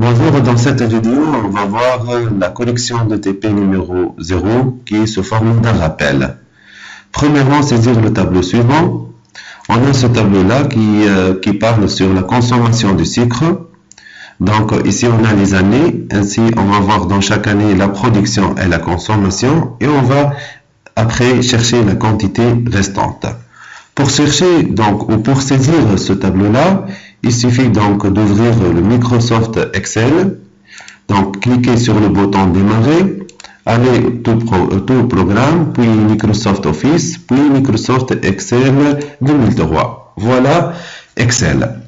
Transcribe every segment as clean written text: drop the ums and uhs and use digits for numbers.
Bonjour, dans cette vidéo, on va voir la connexion de TP numéro 0 qui est sous forme d'un rappel. Premièrement, saisir le tableau suivant. On a ce tableau-là qui parle sur la consommation du sucre. Donc ici, on a les années. Ainsi, on va voir dans chaque année la production et la consommation. Et on va après chercher la quantité restante. Pour chercher donc ou pour saisir ce tableau-là, il suffit donc d'ouvrir le Microsoft Excel. Donc cliquez sur le bouton démarrer, allez tout programme, puis Microsoft Office, puis Microsoft Excel 2003. Voilà Excel.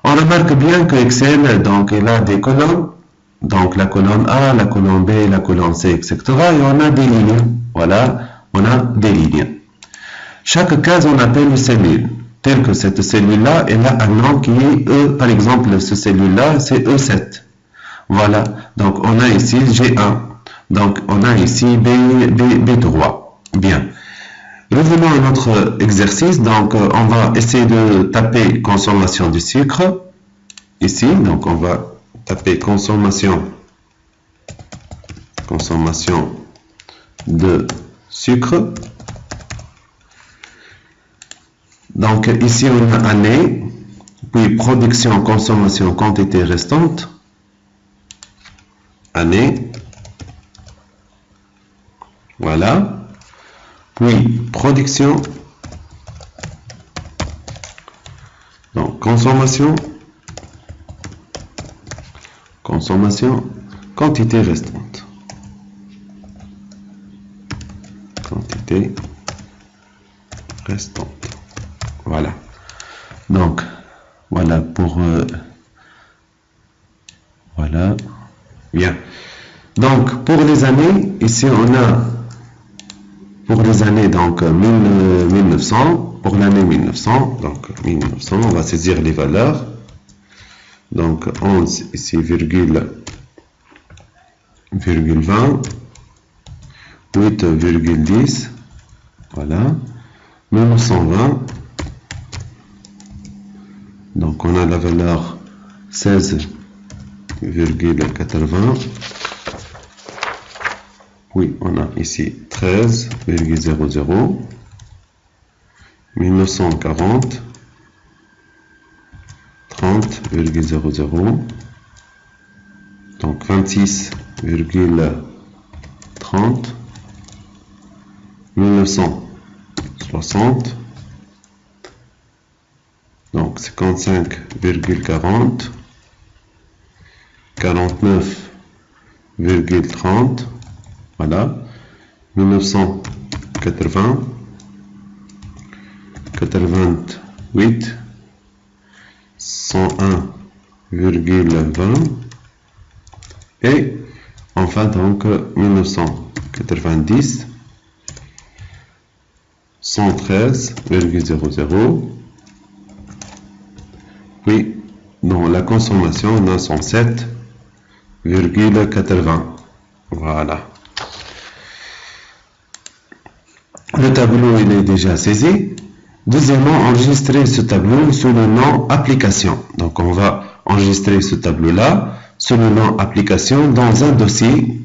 On remarque bien que Excel donc il a des colonnes. Donc la colonne A, la colonne B, la colonne C, etc. Et on a des lignes. Voilà, on a des lignes. Chaque case, on appelle une cellule. Telle que cette cellule-là, elle a un nom qui est E. Par exemple, cette cellule-là, c'est E7. Voilà. Donc, on a ici G1. Donc, on a ici B3. Bien. Revenons à notre exercice. Donc, on va essayer de taper consommation du sucre. Ici, donc, on va taper consommation de sucre. Donc ici on a année, puis production, consommation, quantité restante, année, voilà, puis production, donc consommation, quantité restante, Voilà. Donc, voilà pour... voilà. Bien. Donc, pour les années, ici on a... Pour les années, donc 1900, pour l'année 1900, donc 1900, on va saisir les valeurs. Donc, 11, ici, virgule 20, 8,10, voilà. 1920, donc on a la valeur 16,80. Oui, on a ici 13,00. 1940, 30,00. Donc 26,30. 1960, donc 55,40, 49,30, voilà, 1980, 88, 101,20 et enfin donc 1990, 113,00. Puis, dans la consommation, on a 107,80. Voilà. Le tableau, il est déjà saisi. Deuxièmement, enregistrer ce tableau sous le nom application. Donc, on va enregistrer ce tableau-là sous le nom application dans un dossier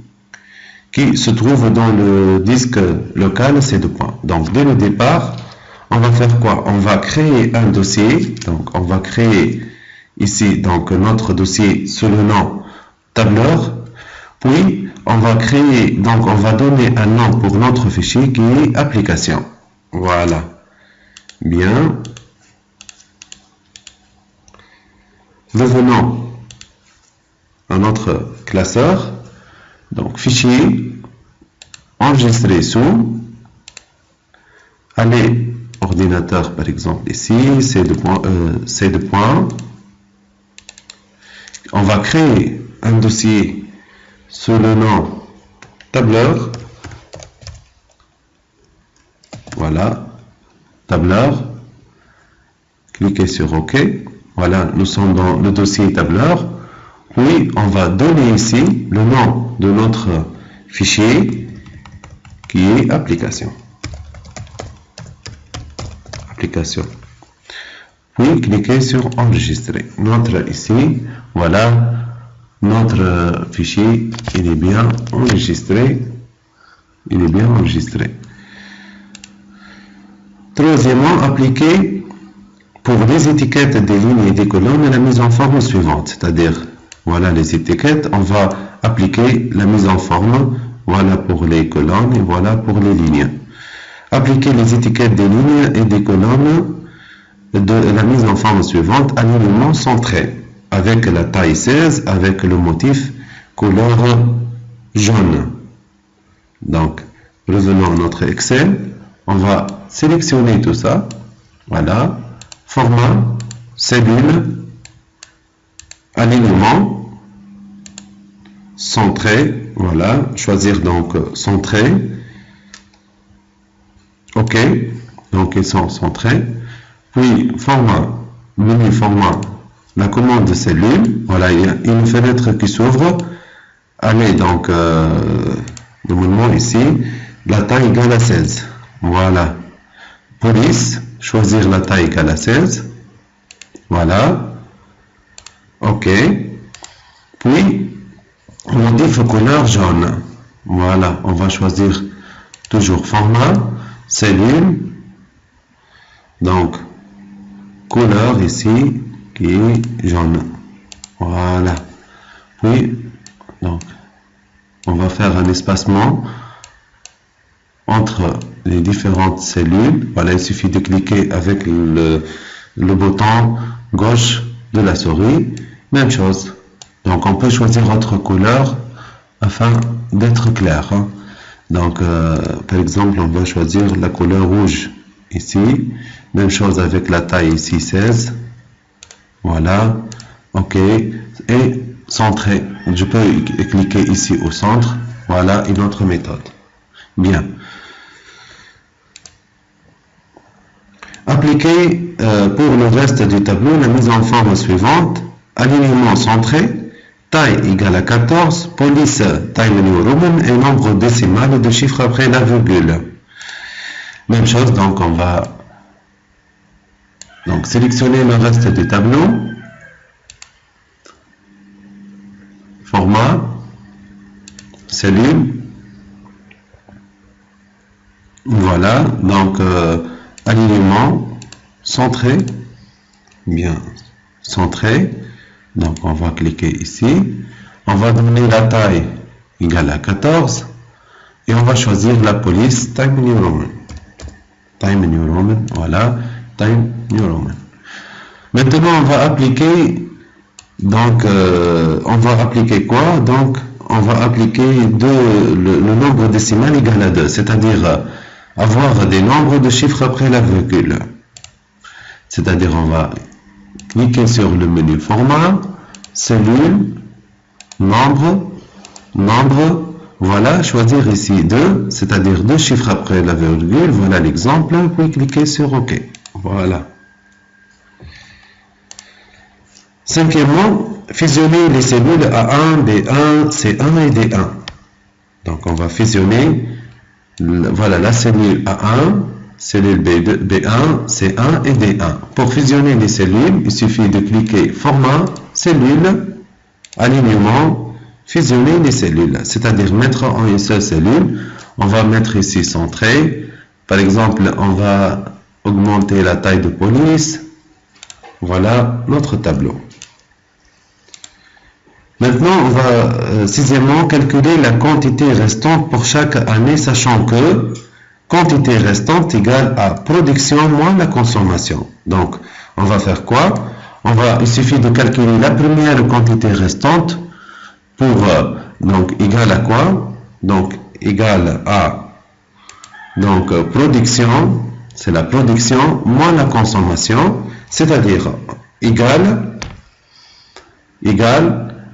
qui se trouve dans le disque local C2. Donc dès le départ, on va faire quoi? On va créer un dossier. Donc on va créer ici donc notre dossier sous le nom tableur. Puis on va créer, donc on va donner un nom pour notre fichier qui est application. Voilà. Bien. Revenons à notre classeur. Donc, fichier, enregistrer sous, allez, ordinateur par exemple ici, C2. On va créer un dossier sous le nom tableur. Voilà, tableur. Cliquez sur OK. Voilà, nous sommes dans le dossier tableur. Puis, on va donner ici le nom de notre fichier qui est application. Puis, cliquez sur enregistrer. Notre ici, voilà, notre fichier, il est bien enregistré. Il est bien enregistré. Troisièmement, appliquer pour les étiquettes des lignes et des colonnes la mise en forme suivante. C'est-à-dire, voilà les étiquettes, on va appliquer la mise en forme. Voilà pour les colonnes et voilà pour les lignes. Appliquer les étiquettes des lignes et des colonnes de la mise en forme suivante, alignement centré, avec la taille 16, avec le motif couleur jaune. Donc, revenons à notre Excel, on va sélectionner tout ça, voilà, format, cellule, alignement, centré, voilà, choisir donc centré, ok, donc ils sont centrés, puis format, menu format, la commande de cellule, voilà, il y a une fenêtre qui s'ouvre, allez donc, normalement ici, la taille égale à 16, voilà, police, choisir la taille égale à 16, voilà, ok, puis motif couleur jaune, voilà, on va choisir toujours format, cellule, donc couleur ici qui est jaune, voilà, puis donc on va faire un espacement entre les différentes cellules, voilà, il suffit de cliquer avec le bouton gauche de la souris, même chose, donc on peut choisir autre couleur afin d'être clair, hein. Donc par exemple on va choisir la couleur rouge ici, même chose avec la taille ici 16, voilà, ok, et centré, je peux cliquer ici au centre, voilà une autre méthode. Bien, appliquer pour le reste du tableau la mise en forme suivante, alignement centré, taille égale à 14, police Time New Roman et nombre décimal de chiffres après la virgule. Même chose, donc on va donc sélectionner le reste du tableau, format, cellule, voilà, donc alignement, centré, bien centré, donc on va cliquer ici, on va donner la taille égale à 14 et on va choisir la police Time New Roman. Time New Roman, voilà, Time New Roman. Maintenant on va appliquer, donc on va appliquer quoi? Donc on va appliquer le nombre décimal égal à 2, c'est-à-dire avoir des nombres de chiffres après la virgule. C'est-à-dire on va cliquer sur le menu format, cellule, nombre, voilà, choisir ici 2, c'est-à-dire 2 chiffres après la virgule, voilà l'exemple, puis cliquer sur OK. Voilà. Cinquièmement, fusionner les cellules A1, B1, C1 et D1. Donc on va fusionner, voilà la cellule A1, cellule B1, C1 et D1. Pour fusionner les cellules, il suffit de cliquer format, cellule, alignement, fusionner les cellules, c'est-à-dire mettre en une seule cellule. On va mettre ici centré. Par exemple, on va augmenter la taille de police. Voilà notre tableau. Maintenant, on va sixièmement calculer la quantité restante pour chaque année, sachant que quantité restante égale à production moins la consommation. Donc, on va faire quoi? Il suffit de calculer la première quantité restante pour, donc, égale à quoi? Donc, égale à, donc, production, c'est la production moins la consommation, c'est-à-dire égale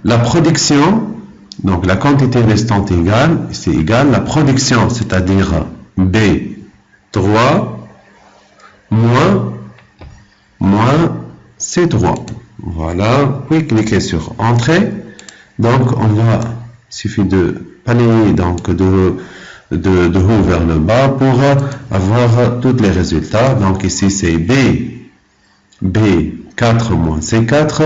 la production, donc la quantité restante égale, c'est égal la production, c'est-à-dire B3 moins C3. Voilà, puis cliquez sur Entrée. Donc il suffit de balayer donc de haut vers le bas pour avoir tous les résultats. Donc ici c'est B4 moins C4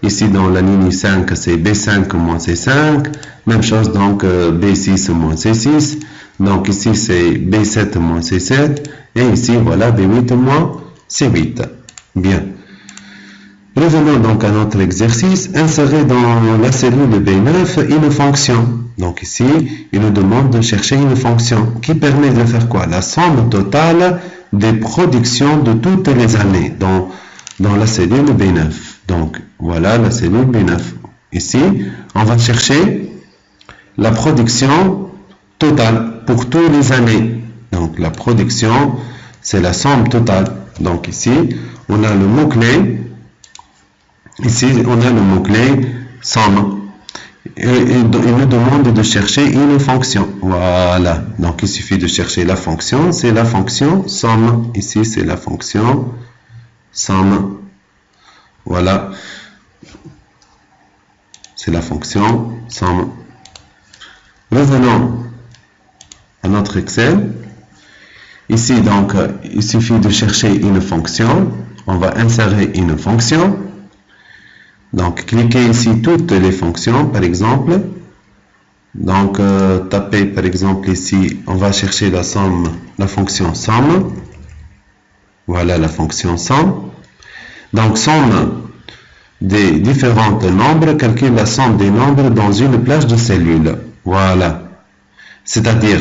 Ici, dans la ligne 5, c'est B5 moins C5. Même chose, donc B6 moins C6. Donc ici, c'est B7 moins C7. Et ici, voilà, B8 moins C8. Bien. Revenons donc à notre exercice. Insérer dans la cellule B9 une fonction. Donc ici, il nous demande de chercher une fonction qui permet de faire quoi? La somme totale des productions de toutes les années dans la cellule B9. Donc voilà la cellule B9. Ici, on va chercher la production totale pour toutes les années. Donc la production, c'est la somme totale. Donc ici, on a le mot-clé. Ici, on a le mot-clé somme. Et il nous demande de chercher une fonction. Voilà. Donc il suffit de chercher la fonction. C'est la fonction somme. Ici, c'est la fonction somme. Voilà. C'est la fonction somme. Revenons à notre Excel. Ici, donc, il suffit de chercher une fonction. On va insérer une fonction. Donc, cliquez ici toutes les fonctions, par exemple. Donc, tapez, par exemple, ici, on va chercher la somme, la fonction somme. Voilà la fonction somme. Donc, somme des différents nombres, calcule la somme des nombres dans une plage de cellules. Voilà. C'est-à-dire,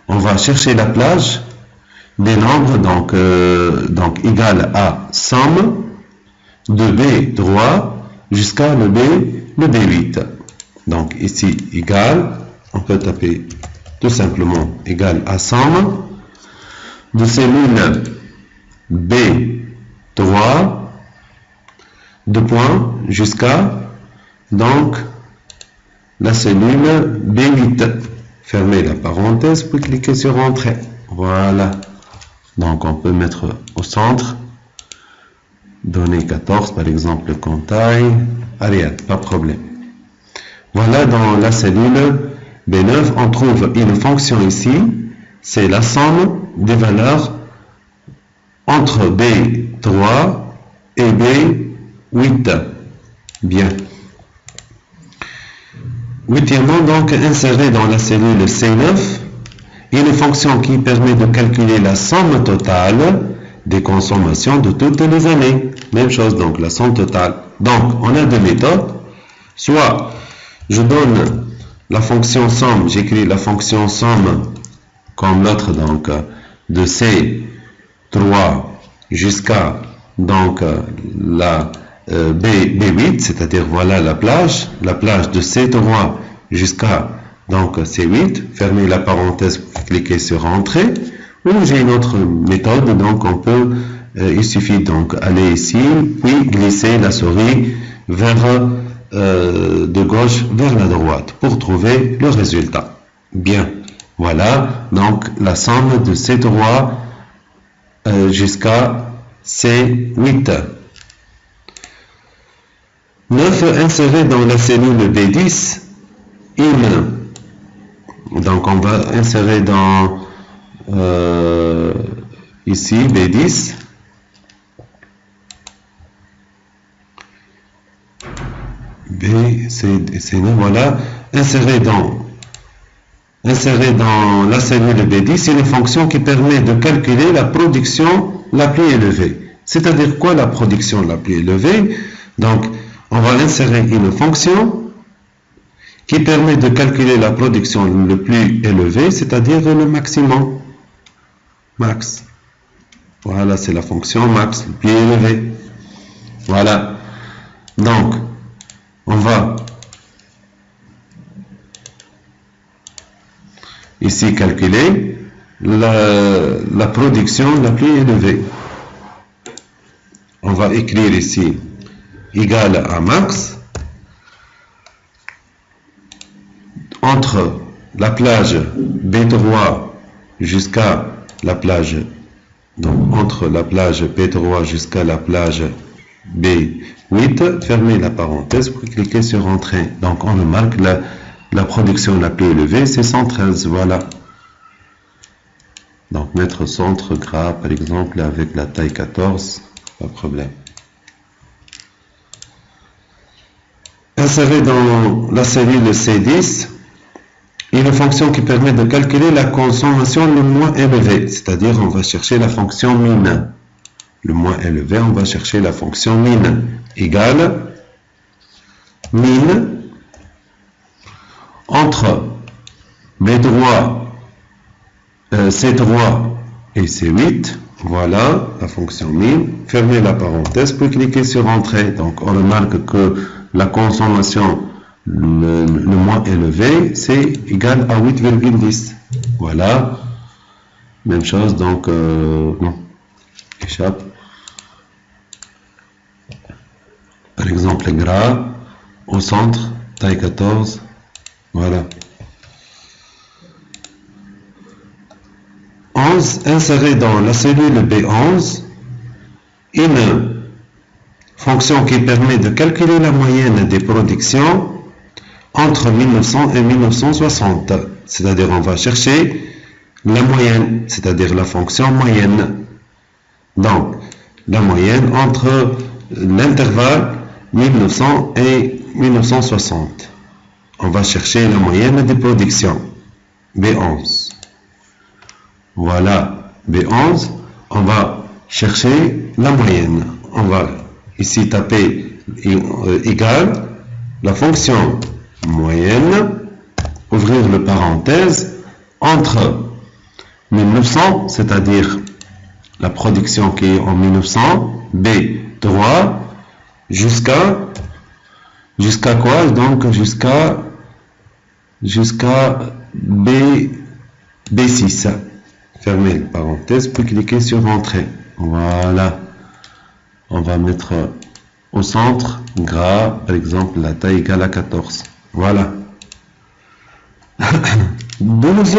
on va chercher la plage des nombres, donc égale à somme de B3 jusqu'à le B8. Donc ici, égal, on peut taper tout simplement égal à somme de cellule B3 de points jusqu'à donc la cellule B8. Fermez la parenthèse puis cliquez sur Entrée. Voilà. Donc on peut mettre au centre. Donner 14 par exemple comme taille. Arial, pas de problème. Voilà, dans la cellule B9, on trouve une fonction ici. C'est la somme des valeurs entre B3 et B8. Bien. Huitièmement, donc, insérer dans la cellule C9 une fonction qui permet de calculer la somme totale des consommations de toutes les années. Même chose, donc, la somme totale. Donc, on a deux méthodes. Soit, je donne la fonction somme, j'écris la fonction somme comme l'autre, donc, de C3 jusqu'à, donc, la B8, c'est-à-dire voilà la plage de C3 jusqu'à donc C8, fermez la parenthèse, cliquez sur Entrée, ou j'ai une autre méthode, donc on peut, il suffit donc aller ici, puis glisser la souris vers de gauche vers la droite pour trouver le résultat. Bien, voilà donc la somme de C3 jusqu'à C8. 9. Insérer dans la cellule B10 donc on va insérer dans ici B10 C9, voilà. Insérer dans la cellule B10 une fonction qui permet de calculer la production la plus élevée. C'est-à-dire quoi la production la plus élevée? Donc on va insérer une fonction qui permet de calculer la production le plus élevée, c'est-à-dire le maximum. Max. Voilà, c'est la fonction max, le plus élevé. Voilà. Donc, on va ici calculer la production la plus élevée. On va écrire ici égal à max entre la plage B3 jusqu'à la plage, donc entre la plage B3 jusqu'à la plage B8, fermez la parenthèse pour cliquer sur Entrée. Donc on remarque la production la plus élevée, c'est 113, voilà. Donc mettre centre gras par exemple avec la taille 14, pas de problème. insérée dans la cellule C10, une fonction qui permet de calculer la consommation le moins élevée, c'est-à-dire on va chercher la fonction min. Le moins élevé, on va chercher la fonction min égale min entre B3, C3 et C8. Voilà la fonction min. Fermez la parenthèse, puis cliquez sur Entrée. Donc on remarque que la consommation le moins élevé, c'est égal à 8,10. Voilà. Même chose, donc, non, échappe. Par exemple, gras, au centre, taille 14. Voilà. 11, insérer dans la cellule B11 une fonction qui permet de calculer la moyenne des productions entre 1900 et 1960. C'est-à-dire on va chercher la moyenne, c'est-à-dire la fonction moyenne. Donc, la moyenne entre l'intervalle 1900 et 1960. On va chercher la moyenne des productions. B11. Voilà, B11. On va chercher la moyenne. On va ici taper égal la fonction moyenne, ouvrir le parenthèse, entre 1900, c'est-à-dire la production qui est en 1900, B3, jusqu'à quoi? Donc jusqu'à B6. Fermez la parenthèse, puis cliquez sur Entrée. Voilà. On va mettre au centre gras, par exemple, la taille égale à 14. Voilà. 12.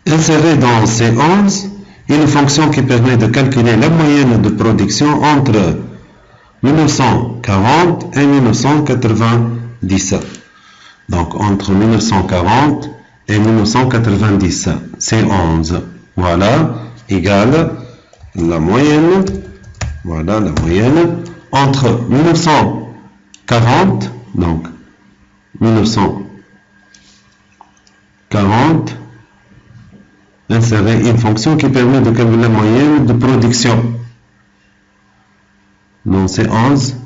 Insérer dans C11 une fonction qui permet de calculer la moyenne de production entre 1940 et 1990. Donc, entre 1940 et 1990. C11. Voilà. Égale la moyenne. Voilà la moyenne entre 1940, donc 1940, insérer une fonction qui permet de calculer la moyenne de production. Donc c'est 11,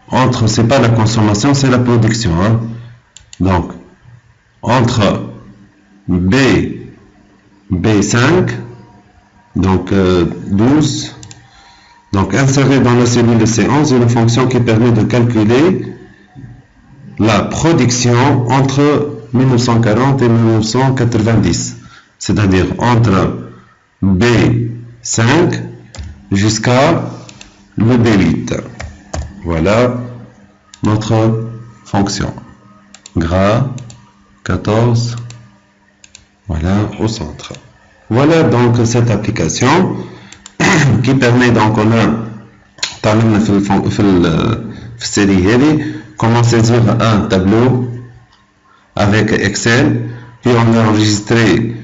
entre, c'est pas la consommation, c'est la production. Hein. Donc, entre B5, donc 12, donc, insérer dans la cellule C11 une fonction qui permet de calculer la production entre 1940 et 1990, c'est-à-dire entre B5 jusqu'à le B8. Voilà notre fonction. Gras 14, voilà au centre. Voilà donc cette application qui permet donc on a تعلمنا في السيري هذه comment saisir un tableau avec Excel, puis on a enregistré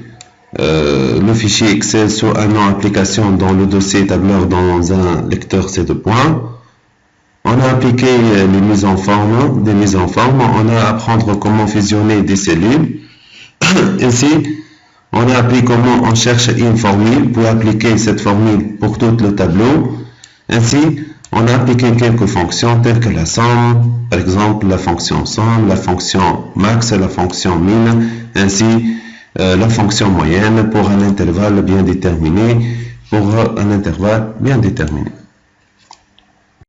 le fichier Excel sur un nom application dans le dossier tableur dans un lecteur C2 points. On a appliqué les mises en forme, des mises en forme, on a à apprendre comment fusionner des cellules. Ainsi, on a appris comment on cherche une formule pour appliquer cette formule pour tout le tableau. Ainsi, on a appliqué quelques fonctions telles que la somme, par exemple la fonction somme, la fonction max, la fonction min, ainsi la fonction moyenne pour un intervalle bien déterminé,